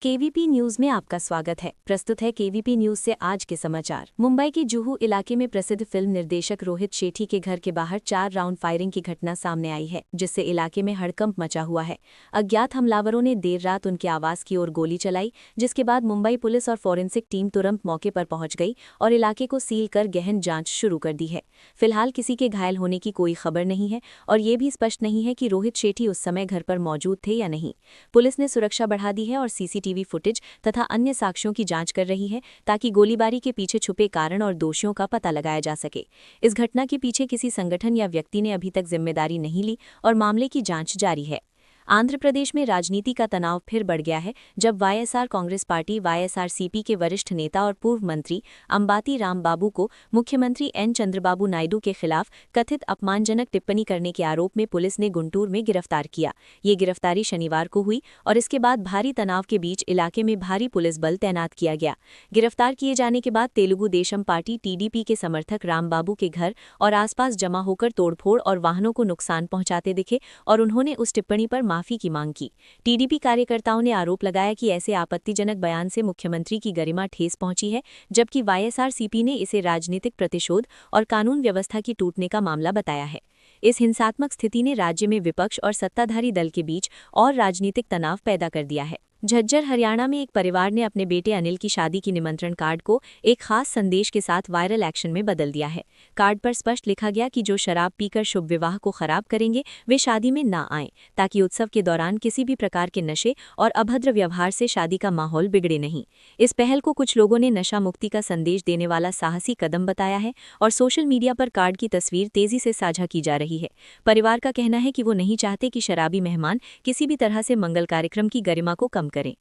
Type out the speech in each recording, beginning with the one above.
KVP news में आपका स्वागत है। प्रस्तुत है केवीपी न्यूज से आज के समाचार। मुंबई के जुहू इलाके में प्रसिद्ध फिल्म निर्देशक रोहित शेट्टी के घर के बाहर 4 राउंड फायरिंग की घटना सामने आई है, जिससे इलाके में हड़कंप मचा हुआ है। अज्ञात हमलावरों ने देर रात उनके आवास की ओर गोली चलाई, जिसके बाद मुंबई पुलिस और फॉरेंसिक टीम तुरंत मौके पर पहुंच गई और इलाके को सील कर गहन जांच शुरू कर दी है। फिलहाल किसी के घायल होने की कोई खबर नहीं है और ये भी स्पष्ट नहीं है कि रोहित शेट्टी उस समय घर पर मौजूद थे या नहीं। पुलिस ने सुरक्षा बढ़ा दी है और सीसीटीवी फुटेज तथा अन्य साक्ष्यों की जांच कर रही है, ताकि गोलीबारी के पीछे छुपे कारण और दोषियों का पता लगाया जा सके। इस घटना के पीछे किसी संगठन या व्यक्ति ने अभी तक जिम्मेदारी नहीं ली और मामले की जांच जारी है। आंध्र प्रदेश में राजनीति का तनाव फिर बढ़ गया है, जब वाईएसआर कांग्रेस पार्टी वाईएसआरसीपी के वरिष्ठ नेता और पूर्व मंत्री अंबाती रामबाबू को मुख्यमंत्री एन चंद्रबाबू नायडू के खिलाफ कथित अपमानजनक टिप्पणी करने के आरोप में पुलिस ने गुंटूर में गिरफ्तार किया। ये गिरफ्तारी शनिवार को हुई और इसके बाद भारी तनाव के बीच इलाके में भारी पुलिस बल तैनात किया गया। गिरफ्तार किए जाने के बाद तेलुगु देशम पार्टी टीडीपी के समर्थक रामबाबू के घर और आसपास जमा होकर तोड़फोड़ और वाहनों को नुकसान पहुंचाते दिखे और उन्होंने उस टिप्पणी पर माफी की मांग की। टीडीपी कार्यकर्ताओं ने आरोप लगाया कि ऐसे आपत्तिजनक बयान से मुख्यमंत्री की गरिमा ठेस पहुंची है, जबकि वाईएसआरसीपी ने इसे राजनीतिक प्रतिशोध और कानून व्यवस्था की टूटने का मामला बताया है। इस हिंसात्मक स्थिति ने राज्य में विपक्ष और सत्ताधारी दल के बीच और राजनीतिक तनाव पैदा कर दिया है। झज्जर हरियाणा में एक परिवार ने अपने बेटे अनिल की शादी की निमंत्रण कार्ड को एक खास संदेश के साथ वायरल एक्शन में बदल दिया है। कार्ड पर स्पष्ट लिखा गया कि जो शराब पीकर शुभ विवाह को खराब करेंगे वे शादी में ना आएं, ताकि उत्सव के दौरान किसी भी प्रकार के नशे और अभद्र व्यवहार से शादी का माहौल बिगड़े नहीं। इस पहल को कुछ लोगों ने नशा मुक्ति का संदेश देने वाला साहसी कदम बताया है और सोशल मीडिया पर कार्ड की तस्वीर तेजी से साझा की जा रही है। परिवार का कहना है कि वो नहीं चाहते कि शराबी मेहमान किसी भी तरह से मंगल कार्यक्रम की गरिमा को कम करें।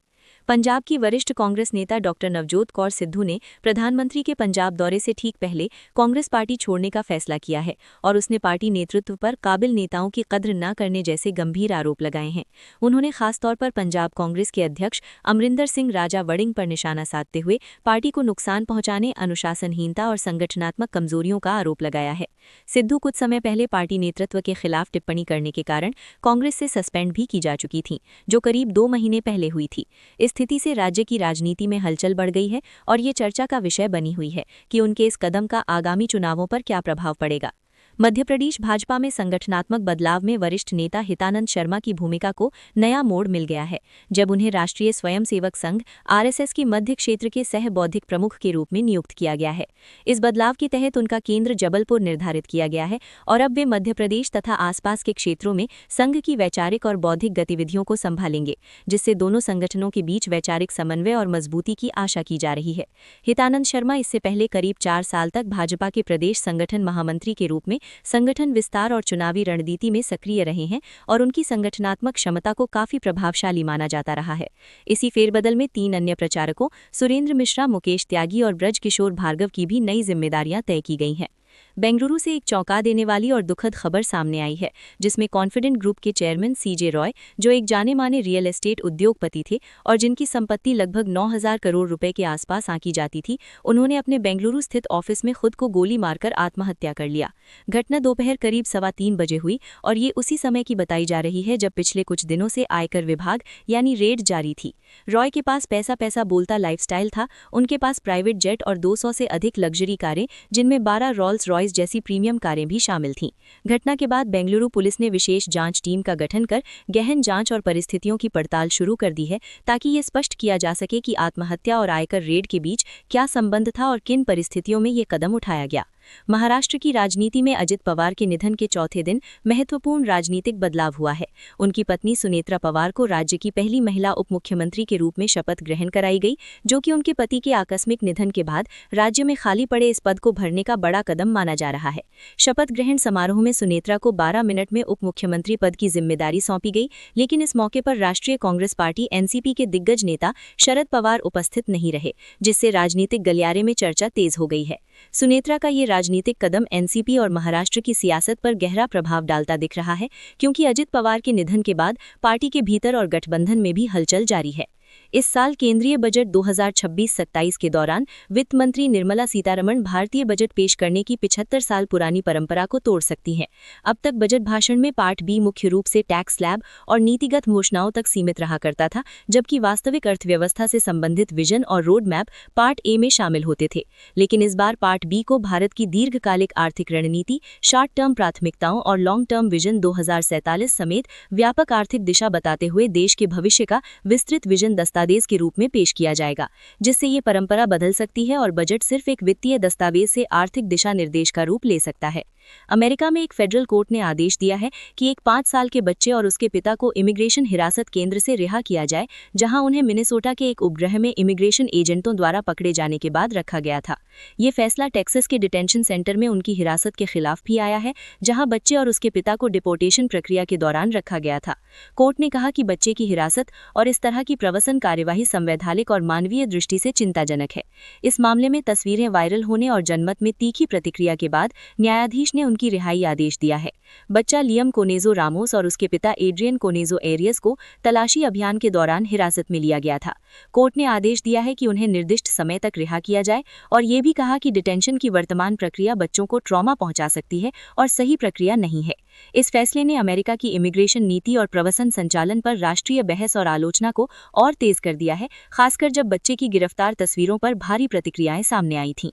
पंजाब की वरिष्ठ कांग्रेस नेता डॉक्टर नवजोत कौर सिद्धू ने प्रधानमंत्री के पंजाब दौरे से ठीक पहले कांग्रेस पार्टी छोड़ने का फैसला किया है और उसने पार्टी नेतृत्व पर काबिल नेताओं की कद्र न करने जैसे गंभीर आरोप लगाए हैं। उन्होंने खासतौर पर पंजाब कांग्रेस के अध्यक्ष अमरिंदर सिंह राजा वड़िंग पर निशाना साधते हुए पार्टी को नुकसान पहुंचाने, अनुशासनहीनता और संगठनात्मक कमजोरियों का आरोप लगाया है। सिद्धू कुछ समय पहले पार्टी नेतृत्व के खिलाफ टिप्पणी करने के कारण कांग्रेस से सस्पेंड भी की जा चुकी थीं, जो करीब 2 महीने पहले हुई थी। इस स्थिति से राज्य की राजनीति में हलचल बढ़ गई है और ये चर्चा का विषय बनी हुई है कि उनके इस कदम का आगामी चुनावों पर क्या प्रभाव पड़ेगा। मध्य प्रदेश भाजपा में संगठनात्मक बदलाव में वरिष्ठ नेता हितानंद शर्मा की भूमिका को नया मोड़ मिल गया है, जब उन्हें राष्ट्रीय स्वयंसेवक संघ आरएसएस की मध्य क्षेत्र के सह बौद्धिक प्रमुख के रूप में नियुक्त किया गया है। इस बदलाव के तहत उनका केंद्र जबलपुर निर्धारित किया गया है और अब वे मध्य प्रदेश तथा आसपास के क्षेत्रों में संघ की वैचारिक और बौद्धिक गतिविधियों को संभालेंगे, जिससे दोनों संगठनों के बीच वैचारिक समन्वय और मजबूती की आशा की जा रही है। हितानंद शर्मा इससे पहले करीब 4 साल तक भाजपा के प्रदेश संगठन महामंत्री के रूप में संगठन विस्तार और चुनावी रणनीति में सक्रिय रहे हैं और उनकी संगठनात्मक क्षमता को काफी प्रभावशाली माना जाता रहा है। इसी फेरबदल में 3 अन्य प्रचारकों सुरेंद्र मिश्रा, मुकेश त्यागी और ब्रज किशोर भार्गव की भी नई जिम्मेदारियां तय की गई हैं। बेंगलुरु से एक चौंका देने वाली और दुखद खबर सामने आई है, जिसमें कॉन्फिडेंट ग्रुप के चेयरमैन सीजे रॉय, जो एक जाने माने रियल एस्टेट उद्योगपति थे और जिनकी संपत्ति लगभग 9,000 करोड़ रुपए के आसपास आंकी जाती थी, उन्होंने अपने बेंगलुरु स्थित ऑफिस में खुद को गोली मारकर आत्महत्या कर लिया। घटना दोपहर करीब 3:15 बजे हुई और ये उसी समय की बताई जा रही है जब पिछले कुछ दिनों से आयकर विभाग यानी रेड जारी थी। रॉय के पास पैसा बोलता लाइफस्टाइल था। उनके पास प्राइवेट जेट और 200 से अधिक लग्जरी कारें, जिनमें 12 रोल्स रॉयस जैसी प्रीमियम कारें भी शामिल थीं। घटना के बाद बेंगलुरु पुलिस ने विशेष जांच टीम का गठन कर गहन जांच और परिस्थितियों की पड़ताल शुरू कर दी है, ताकि ये स्पष्ट किया जा सके कि आत्महत्या और आयकर रेड के बीच क्या संबंध था और किन परिस्थितियों में ये कदम उठाया गया। महाराष्ट्र की राजनीति में अजित पवार के निधन के चौथे दिन महत्वपूर्ण राजनीतिक बदलाव हुआ है। उनकी पत्नी सुनेत्रा पवार को राज्य की पहली महिला उप मुख्यमंत्री के रूप में शपथ ग्रहण कराई गई, जो कि उनके पति के आकस्मिक निधन के बाद राज्य में खाली पड़े इस पद को भरने का बड़ा कदम माना जा रहा है। शपथ ग्रहण समारोह में सुनेत्रा को 12 मिनट में उप मुख्यमंत्री पद की जिम्मेदारी सौंपी गई, लेकिन इस मौके पर राष्ट्रीय कांग्रेस पार्टी एनसीपी के दिग्गज नेता शरद पवार उपस्थित नहीं रहे, जिससे राजनीतिक गलियारे में चर्चा तेज हो गई है। सुनेत्रा का ये राजनीतिक कदम एनसीपी और महाराष्ट्र की सियासत पर गहरा प्रभाव डालता दिख रहा है, क्योंकि अजित पवार के निधन के बाद पार्टी के भीतर और गठबंधन में भी हलचल जारी है। इस साल केंद्रीय बजट 2026-27 के दौरान वित्त मंत्री निर्मला सीतारमण भारतीय बजट पेश करने की 75 साल पुरानी परंपरा को तोड़ सकती हैं। अब तक बजट भाषण में पार्ट बी मुख्य रूप से टैक्स स्लैब और नीतिगत घोषणाओं तक सीमित रहा करता था, जबकि वास्तविक अर्थव्यवस्था से संबंधित विजन और रोड मैप पार्ट ए में शामिल होते थे। लेकिन इस बार पार्ट बी को भारत की दीर्घकालिक आर्थिक रणनीति, शॉर्ट टर्म प्राथमिकताओं और लॉन्ग टर्म विजन 2047 समेत व्यापक आर्थिक दिशा बताते हुए देश के भविष्य का विस्तृत विजन दस्तावेज के रूप में पेश किया जाएगा, जिससे ये परंपरा बदल सकती है और बजट सिर्फ एक वित्तीय दस्तावेज से आर्थिक दिशा निर्देश का रूप ले सकता है। अमेरिका में एक फेडरल कोर्ट ने आदेश दिया है कि एक 5 साल के बच्चे और उसके पिता को इमिग्रेशन हिरासत केंद्र से रिहा किया जाए, जहां उन्हें मिनेसोटा के एक उपग्रह में इमिग्रेशन एजेंटों द्वारा पकड़े जाने के बाद रखा गया था। ये फैसला टेक्सास के डिटेंशन सेंटर में उनकी हिरासत के खिलाफ भी आया है, जहां बच्चे और उसके पिता को डिपोर्टेशन प्रक्रिया के दौरान रखा गया था। कोर्ट ने कहा कि बच्चे की हिरासत और इस तरह की प्रवसन कार्यवाही संवैधानिक और मानवीय दृष्टि से चिंताजनक है। इस मामले में तस्वीरें वायरल होने और जनमत में तीखी प्रतिक्रिया के बाद न्यायाधीश ने उनकी रिहाई आदेश दिया है। बच्चा लियम कोनेजो रामोस और उसके पिता एड्रियन कोनेजो एरियस को तलाशी अभियान के दौरान हिरासत में लिया गया था। कोर्ट ने आदेश दिया है कि उन्हें निर्दिष्ट समय तक रिहा किया जाए और ये भी कहा कि डिटेंशन की वर्तमान प्रक्रिया बच्चों को ट्रॉमा पहुंचा सकती है और सही प्रक्रिया नहीं है। इस फैसले ने अमेरिका की इमिग्रेशन नीति और प्रवसन संचालन पर राष्ट्रीय बहस और आलोचना को और तेज कर दिया है, खासकर जब बच्चे की गिरफ्तार तस्वीरों पर भारी प्रतिक्रियाएं सामने आई थीं।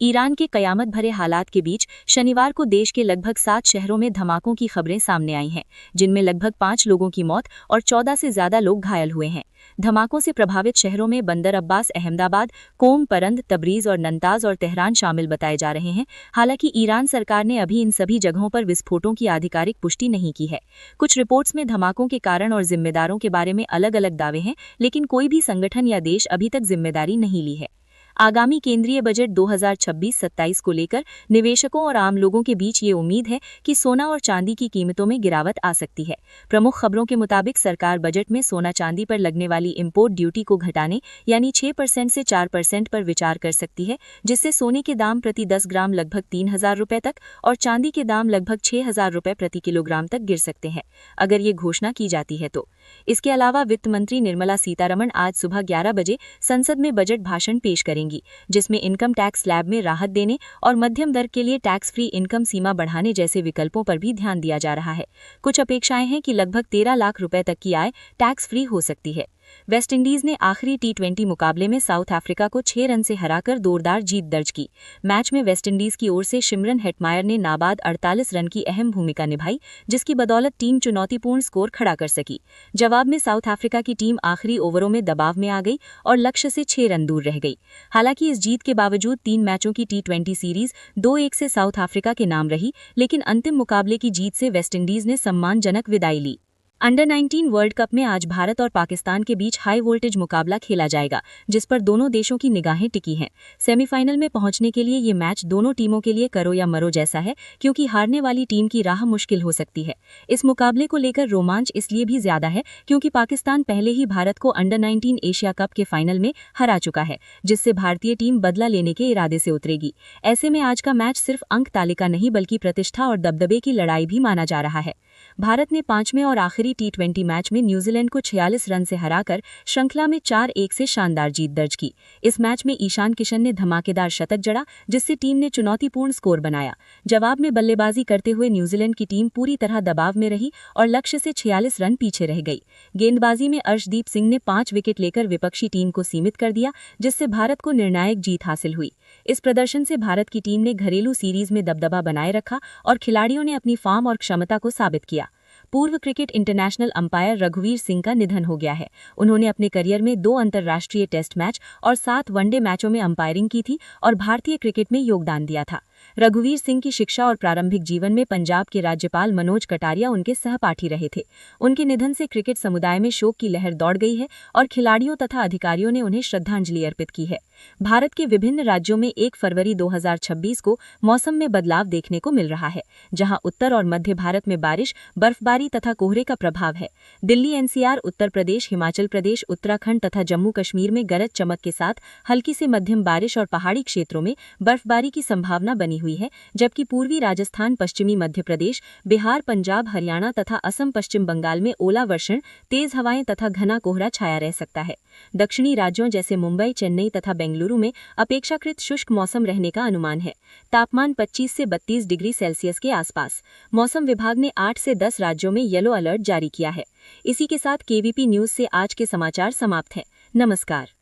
ईरान के कयामत भरे हालात के बीच शनिवार को देश के लगभग 7 शहरों में धमाकों की खबरें सामने आई हैं, जिनमें लगभग 5 लोगों की मौत और 14 से ज्यादा लोग घायल हुए हैं। धमाकों से प्रभावित शहरों में बंदर अब्बास, अहमदाबाद, कोम, परंद, तबरीज और नंताज और तेहरान शामिल बताए जा रहे हैं। हालांकि ईरान सरकार ने अभी इन सभी जगहों पर विस्फोटों की आधिकारिक पुष्टि नहीं की है। कुछ रिपोर्ट्स में धमाकों के कारण और जिम्मेदारों के बारे में अलग-अलग दावे हैं, लेकिन कोई भी संगठन या देश अभी तक जिम्मेदारी नहीं ली है। आगामी केंद्रीय बजट 2026-27 को लेकर निवेशकों और आम लोगों के बीच ये उम्मीद है कि सोना और चांदी की कीमतों में गिरावट आ सकती है। प्रमुख खबरों के मुताबिक सरकार बजट में सोना चांदी पर लगने वाली इंपोर्ट ड्यूटी को घटाने यानी 6% से 4% पर विचार कर सकती है, जिससे सोने के दाम प्रति 10 ग्राम लगभग 3,000 रुपये तक और चांदी के दाम लगभग 6,000 रुपये प्रति किलोग्राम तक गिर सकते हैं, अगर ये घोषणा की जाती है तो। इसके अलावा वित्त मंत्री निर्मला सीतारमण आज सुबह 11 बजे संसद में बजट भाषण पेश करेंगी, जिसमें इनकम टैक्स स्लैब में राहत देने और मध्यम दर के लिए टैक्स फ्री इनकम सीमा बढ़ाने जैसे विकल्पों पर भी ध्यान दिया जा रहा है। कुछ अपेक्षाएं हैं कि लगभग 13 लाख रुपए तक की आय टैक्स फ्री हो सकती है। वेस्टइंडीज ने आखिरी टी20 मुकाबले में साउथ अफ्रीका को 6 रन से हराकर जोरदार जीत दर्ज की। मैच में वेस्टइंडीज की ओर से शिमरन हेटमायर ने नाबाद 48 रन की अहम भूमिका निभाई, जिसकी बदौलत टीम चुनौतीपूर्ण स्कोर खड़ा कर सकी। जवाब में साउथ अफ्रीका की टीम आखिरी ओवरों में दबाव में आ गई और लक्ष्य से 6 रन दूर रह गई। हालांकि इस जीत के बावजूद 3 मैचों की टी20 सीरीज 2-1 से साउथ अफ्रीका के नाम रही, लेकिन अंतिम मुकाबले की जीत से वेस्टइंडीज ने सम्मानजनक विदाई ली। अंडर 19 वर्ल्ड कप में आज भारत और पाकिस्तान के बीच हाई वोल्टेज मुकाबला खेला जाएगा, जिस पर दोनों देशों की निगाहें टिकी हैं। सेमीफाइनल में पहुंचने के लिए ये मैच दोनों टीमों के लिए करो या मरो जैसा है, क्योंकि हारने वाली टीम की राह मुश्किल हो सकती है। इस मुकाबले को लेकर रोमांच इसलिए भी ज्यादा है क्योंकि पाकिस्तान पहले ही भारत को अंडर 19 एशिया कप के फाइनल में हरा चुका है, जिससे भारतीय टीम बदला लेने के इरादे से उतरेगी। ऐसे में आज का मैच सिर्फ अंक तालिका नहीं बल्कि प्रतिष्ठा और दबदबे की लड़ाई भी माना जा रहा है। भारत ने 5वें और आखिरी टी20 मैच में न्यूजीलैंड को 46 रन से हराकर श्रृंखला में 4-1 से शानदार जीत दर्ज की। इस मैच में ईशान किशन ने धमाकेदार शतक जड़ा, जिससे टीम ने चुनौतीपूर्ण स्कोर बनाया। जवाब में बल्लेबाजी करते हुए न्यूजीलैंड की टीम पूरी तरह दबाव में रही और लक्ष्य से 46 रन पीछे रह गई। गेंदबाजी में अर्शदीप सिंह ने 5 विकेट लेकर विपक्षी टीम को सीमित कर दिया, जिससे भारत को निर्णायक जीत हासिल हुई। इस प्रदर्शन से भारत की टीम ने घरेलू सीरीज में दबदबा बनाए रखा और खिलाड़ियों ने अपनी फॉर्म और क्षमता को साबित किया। पूर्व क्रिकेट इंटरनेशनल अंपायर रघुवीर सिंह का निधन हो गया है। उन्होंने अपने करियर में 2 अंतर्राष्ट्रीय टेस्ट मैच और 7 वनडे मैचों में अंपायरिंग की थी और भारतीय क्रिकेट में योगदान दिया था। रघुवीर सिंह की शिक्षा और प्रारंभिक जीवन में पंजाब के राज्यपाल मनोज कटारिया उनके सहपाठी रहे थे। उनके निधन से क्रिकेट समुदाय में शोक की लहर दौड़ गई है और खिलाड़ियों तथा अधिकारियों ने उन्हें श्रद्धांजलि अर्पित की है। भारत के विभिन्न राज्यों में 1 फरवरी 2026 को मौसम में बदलाव देखने को मिल रहा है, जहां उत्तर और मध्य भारत में बारिश, बर्फबारी तथा कोहरे का प्रभाव है। दिल्ली, एनसीआर, उत्तर प्रदेश, हिमाचल प्रदेश, उत्तराखंड तथा जम्मू कश्मीर में गरज चमक के साथ हल्की से मध्यम बारिश और पहाड़ी क्षेत्रों में बर्फबारी की संभावना बनी बनी हुई है, जबकि पूर्वी राजस्थान, पश्चिमी मध्य प्रदेश, बिहार, पंजाब, हरियाणा तथा असम, पश्चिम बंगाल में ओलावर्षण, तेज हवाएं तथा घना कोहरा छाया रह सकता है। दक्षिणी राज्यों जैसे मुंबई, चेन्नई तथा बेंगलुरु में अपेक्षाकृत शुष्क मौसम रहने का अनुमान है। तापमान 25 से 32 डिग्री सेल्सियस के आसपास। मौसम विभाग ने 8 से 10 राज्यों में येलो अलर्ट जारी किया है। इसी के साथ केवीपी न्यूज से आज के समाचार समाप्त हैं। नमस्कार।